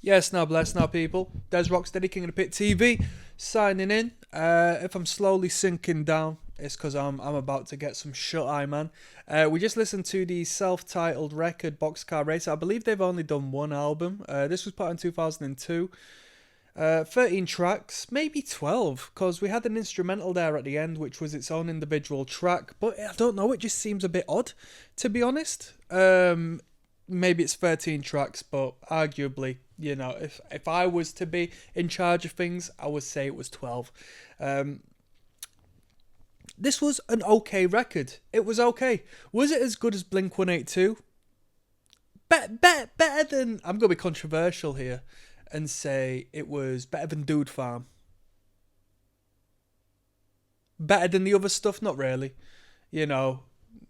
Yes, now bless now people. There's ROCKSTEADY, King of the Pit TV, signing in. If I'm slowly sinking down, it's because I'm about to get some shut-eye, man. We just listened to the self-titled record, Boxcar Racer. I believe they've only done one album. This was put out in 2002. 13 tracks, maybe 12, because we had an instrumental there at the end, which was its own individual track. But I don't know, it just seems a bit odd, to be honest. Maybe it's 13 tracks, but arguably, you know, if I was to be in charge of things, I would say it was 12. This was an okay record. It was okay. Was it as good as Blink-182? Better than... I'm going to be controversial here and say it was better than Dude Farm. Better than the other stuff? Not really. You know,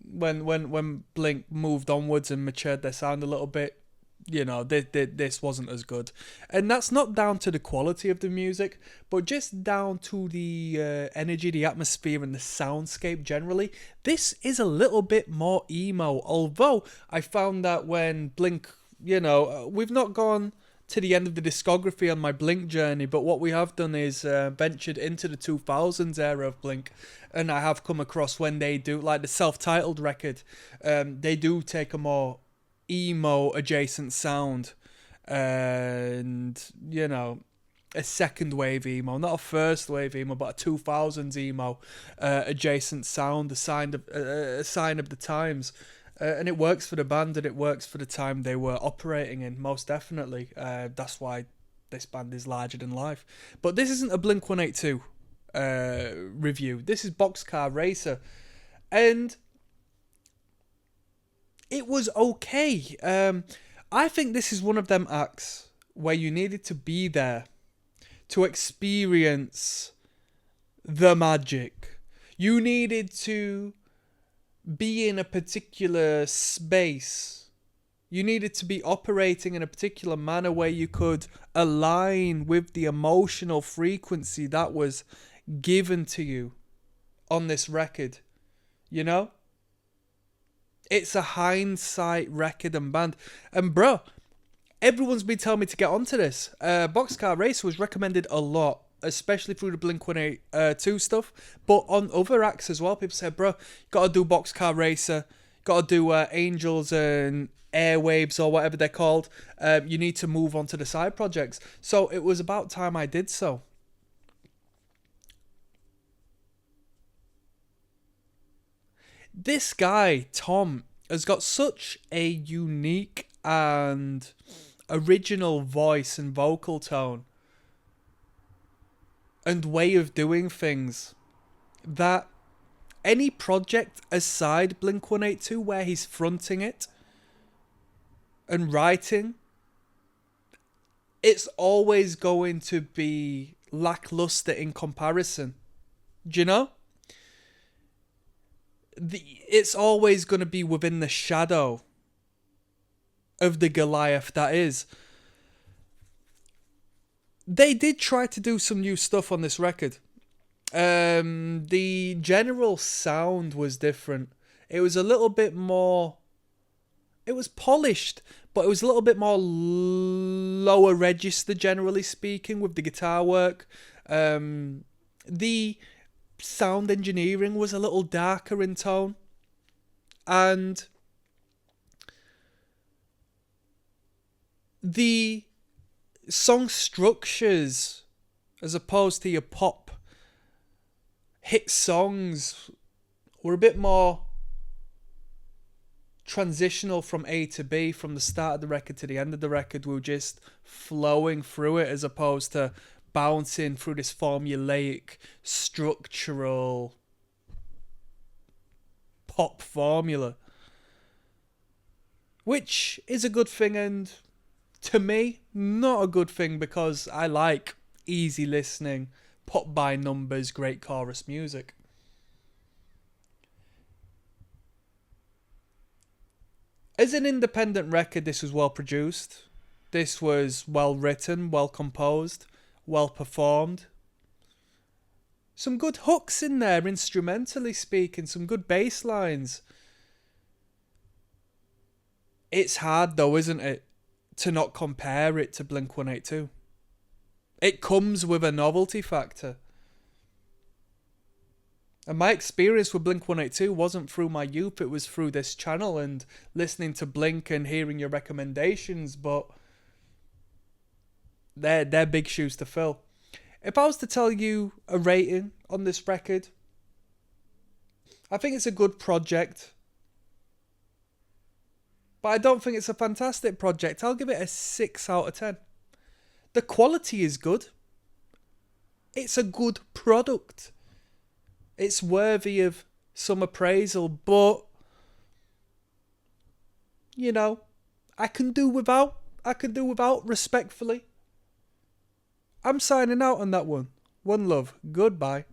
when Blink moved onwards and matured their sound a little bit, you know, this wasn't as good. And that's not down to the quality of the music, but just down to the energy, the atmosphere, and the soundscape generally. This is a little bit more emo, although I found that when Blink, you know, we've not gone to the end of the discography on my Blink journey, but what we have done is ventured into the 2000s era of Blink, and I have come across when they do, like the self-titled record, they do take a more emo adjacent sound, and you know, a second wave emo, not a first wave emo, but a 2000s emo adjacent sound, a sign of the times. And it works for the band, and it works for the time they were operating in, most definitely. That's why this band is larger than life. But this isn't a Blink-182 review. This is Boxcar Racer. And it was okay. I think this is one of them acts where you needed to be there to experience the magic. You needed to be in a particular space. You needed to be operating in a particular manner where you could align with the emotional frequency that was given to you on this record. You know? It's a hindsight record and band. And bro, everyone's been telling me to get onto this. Boxcar Racer was recommended a lot, especially through the Blink-182 stuff, but on other acts as well. People said, bro, you gotta do Boxcar Racer, gotta do Angels and Airwaves or whatever they're called. You need to move on to the side projects. So it was about time I did so. This guy, Tom, has got such a unique and original voice and vocal tone and way of doing things that any project aside Blink-182 where he's fronting it and writing, it's always going to be lackluster in comparison. Do you know? It's always going to be within the shadow of the Goliath that is. They did try to do some new stuff on this record. The general sound was different. It was a little bit more... It was polished, but it was a little bit more lower register, generally speaking, with the guitar work. The sound engineering was a little darker in tone. And the song structures, as opposed to your pop hit songs, were a bit more transitional from A to B, from the start of the record to the end of the record. We were just flowing through it, as opposed to bouncing through this formulaic, structural pop formula, which is a good thing, and to me, not a good thing, because I like easy listening, pop by numbers, great chorus music. As an independent record, this was well produced. This was well written, well composed, well performed. Some good hooks in there, instrumentally speaking, some good bass lines. It's hard though, isn't it, to not compare it to Blink-182. It comes with a novelty factor. And my experience with Blink-182 wasn't through my youth, it was through this channel and listening to Blink and hearing your recommendations, but they're big shoes to fill. If I was to tell you a rating on this record, I think it's a good project. But I don't think it's a fantastic project. I'll give it a 6 out of 10. The quality is good. It's a good product. It's worthy of some appraisal, but, you know, I can do without respectfully. I'm signing out on that one. One love. Goodbye.